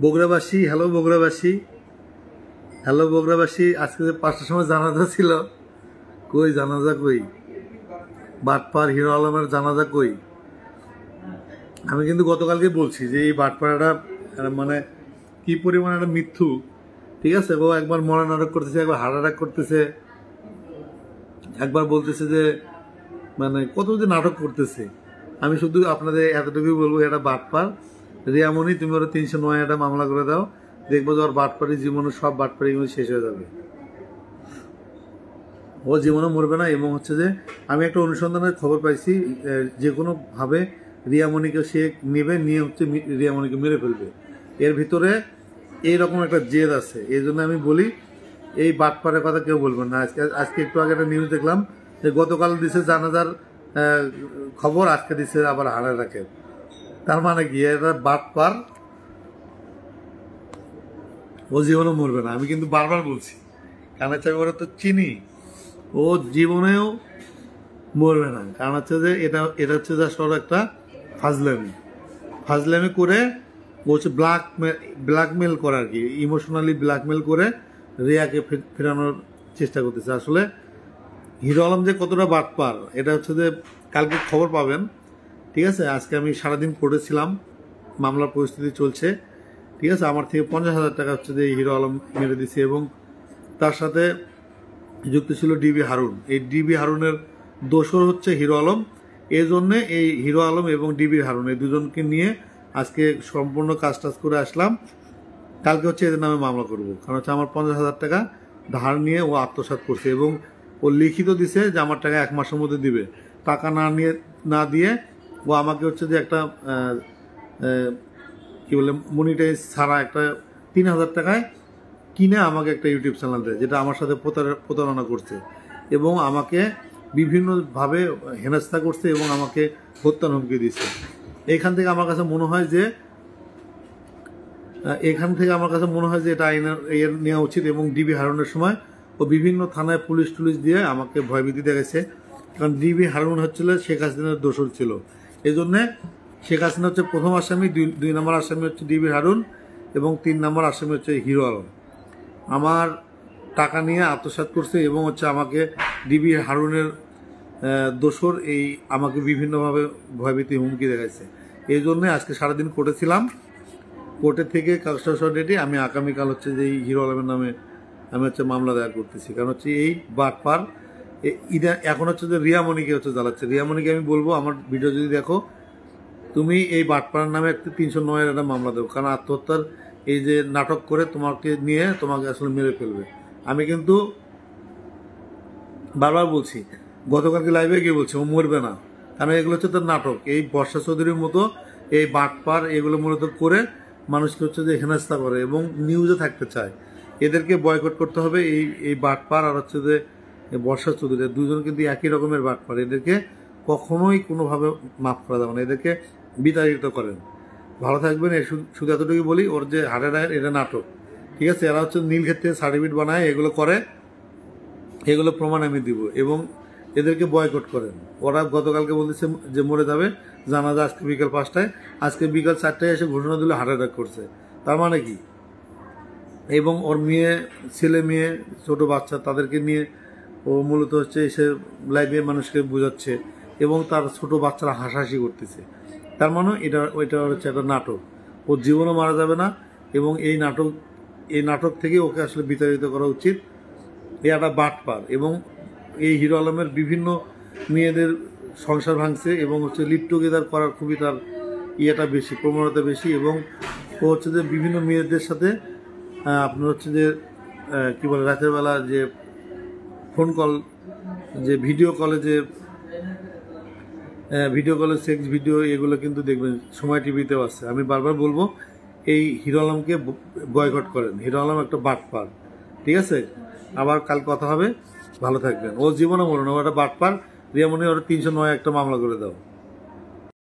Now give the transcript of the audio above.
বগুড়াবাসী, hello বগুড়াবাসী, hello বগুড়াবাসী। আজকে 5টার সময় জানাজা ছিল, কই জানাজা কই? বাটপার হিরো আলমের জানাজা কই? আমি কিন্তু গতকালকে বলছি যে এই বাটপাড়াটা মানে কি পরিমাণ একটা মিথ্যু, ঠিক আছে? ও একবার মরা নাটক করতেছে, একবার হার্ট অ্যাটাক করতেছে, একবার বলতেছে যে মানে কত যে নাটক করতেছে। আমি শুধু আপনাদের এতটুকুই বলবো, এটা বাটপার। রিয়ামণি, তুমি ওরা 309 একটা মামলা করে দাও, দেখবো যে ওর বাটপাড়ি জীবনের সব বাটপাড়িগুলো শেষ হয়ে যাবে। ও জীবনে মরবে না। এবং হচ্ছে যে আমি একটা অনুসন্ধানের খবর পাইছি, যে কোনোভাবে রিয়ামণিকে সে নেবে, নিয়ে হচ্ছে রিয়ামণিকে মেরে ফেলবে। এর ভিতরে এইরকম একটা জেদ আছে। এই জন্য আমি বলি, এই বাটপাড়ের কথা কেউ বলবেন না। আজকে একটু আগে একটা নিউজ দেখলাম যে গতকাল দিছে জানাজার খবর, আজকে দিছে আবার হাড়ে রাখে। তার মানে কি এটা বাটপার, ও জীবনে মরবে না। আমি কিন্তু বারবার বলছি, কারণ হচ্ছে ওরা তো চিনি, ও জীবনেও মরবে না। কারণ হচ্ছে যে এটা হচ্ছে যে সব একটা ফাজলামি করে ও হচ্ছে ব্ল্যাকমেল করা আর কি, ইমোশনালি ব্ল্যাকমেল করে রিয়াকে ফেরানোর চেষ্টা করতেছে। আসলে হিরো আলম যে কতটা বাটপার, এটা হচ্ছে যে কালকে খবর পাবেন, ঠিক আছে? আজকে আমি সারাদিন কোর্টে ছিলাম, মামলার পরিস্থিতি চলছে, ঠিক আছে? আমার থেকে 50,000 টাকা হচ্ছে যে হিরো আলম মেরে দিছে, এবং তার সাথে যুক্ত ছিল ডিবি হারুন। এই ডিবি হারুনের দোসর হচ্ছে হিরো আলম। এই জন্যে এই হিরো আলম এবং ডিবি হারুন এই দুজনকে নিয়ে আজকে সম্পূর্ণ কাজ করে আসলাম। কালকে হচ্ছে এদের নামে মামলা করব, কারণ হচ্ছে আমার 50,000 টাকা ধার নিয়ে ও আত্মসাৎ করছে, এবং ও লিখিত দিছে যে আমার টাকা 1 মাসের মধ্যে দিবে। টাকা না দিয়ে ও আমাকে হচ্ছে যে একটা কি বলে মনিটাইজ ছাড়া একটা 3,000 টাকায় কিনে আমাকে একটা ইউটিউব চ্যানেল দেয়, যেটা আমার সাথে প্রতারণা করছে, এবং আমাকে বিভিন্নভাবে হেনস্থা করছে, এবং আমাকে হত্যার হুমকি দিচ্ছে। এখান থেকে আমার কাছে মনে হয় যে এটা আইনের নেওয়া উচিত। এবং ডিবি হারুনের সময় ও বিভিন্ন থানায় পুলিশ টুলিশ দিয়ে আমাকে ভয়ভীতি দেখাইছে, কারণ ডিবি হারুন হচ্ছিল শেখ হাসিনার দোসর ছিল। এই জন্যে শেখ হাসিনা হচ্ছে প্রথম আসামি, 2 নম্বর আসামি হচ্ছে ডিবি হারুন, এবং 3 নম্বর আসামি হচ্ছে হিরো আলম। আমার টাকা নিয়ে আত্মসাৎ করছে, এবং হচ্ছে আমাকে ডিবি হারুনের দোসর আমাকে বিভিন্নভাবে ভয়ভীতি হুমকি দেখাইছে। এই জন্যে আজকে সারাদিন কোর্টে ছিলাম। কোর্টের থেকে কাগজপত্র রেডি, আমি আগামীকাল হচ্ছে যে এই হিরো আলমের নামে আমি হচ্ছে মামলা দায়ের করতেছি। কারণ হচ্ছে এই বাটপার এখন হচ্ছে যে রিয়ামণিকে হচ্ছে জ্বালাচ্ছে। রিয়ামণিকে আমি বলবো, আমার ভিডিও যদি দেখো, তুমি এই বাটপাড়ার নামে একটা 309 একটা মামলা দেবো, কারণ আত্মহত্যার এই যে নাটক করে তোমাকে আসলে মেরে ফেলবে। আমি কিন্তু বারবার বলছি, গতকালকে লাইভে গিয়ে বলছি ও মরবে না, কারণ এগুলো হচ্ছে তার নাটক। এই বর্ষা চৌধুরীর মতো এই বাটপার এগুলো মূলত করে মানুষকে হচ্ছে যে হেনস্থা করে এবং নিউজে থাকতে চায়। এদেরকে বয়কট করতে হবে। এই বাটপার আর হচ্ছে যে বর্ষা চৌধুরী, দুজন কিন্তু একই রকমের বাটপার। এদেরকে কখনোই কোনোভাবে মাফ করা যাবে না, এদেরকে বিতাড়িত করেন। ভালো থাকবেন। শুধু এতটুকু বলি, ওর যে হার্টের এটা নাটক, ঠিক আছে? এরা হচ্ছে নীলক্ষেত্রে সার্টিফিকেট বানায়, এগুলো করে, এগুলো প্রমাণ আমি দিব, এবং এদেরকে বয়কট করেন। ওরা গতকালকে বলতেছে যে মরে যাবে, জানাজা আজকে বিকাল 5টায়, আজকে বিকাল 4টায় এসে ঘোষণা দিল হার্ট অ্যাটাক করছে। তার মানে কি? এবং ওর ছেলে মেয়ে ছোট বাচ্চা, তাদেরকে নিয়ে ও মূলত হচ্ছে এসে লাইভে মানুষকে বোঝাচ্ছে, এবং তার ছোট বাচ্চারা হাসাহাসি করতেছে। তার মানে এটা হচ্ছে একটা নাটক। ওর জীবনও মারা যাবে না, এবং এই নাটক থেকে ওকে আসলে বিতাড়িত করা উচিত। একটা বাটপার, এবং এই হিরো আলমের বিভিন্ন মেয়েদের সংসার ভাঙছে, এবং হচ্ছে লিভ টুগেদার করার খুবই তার বেশি, প্রবণতা বেশি। এবং ও হচ্ছে যে বিভিন্ন মেয়েদের সাথে আপনার হচ্ছে যে কি বলে, রাতের বেলা যে ফোন কল, যে ভিডিও কলে সেক্স ভিডিও, এগুলো কিন্তু দেখবেন সময় টিভিতেও আছে। আমি বারবার বলবো, এই হিরো আলমকে বয়কট করেন। হিরো আলম একটা বাটপার, ঠিক আছে? আবার কাল কথা হবে, ভালো থাকবেন। ও জীবনে মরণ, ও একটা বাটপার। রিয়ামণি ওর 309 একটা মামলা করে দাও।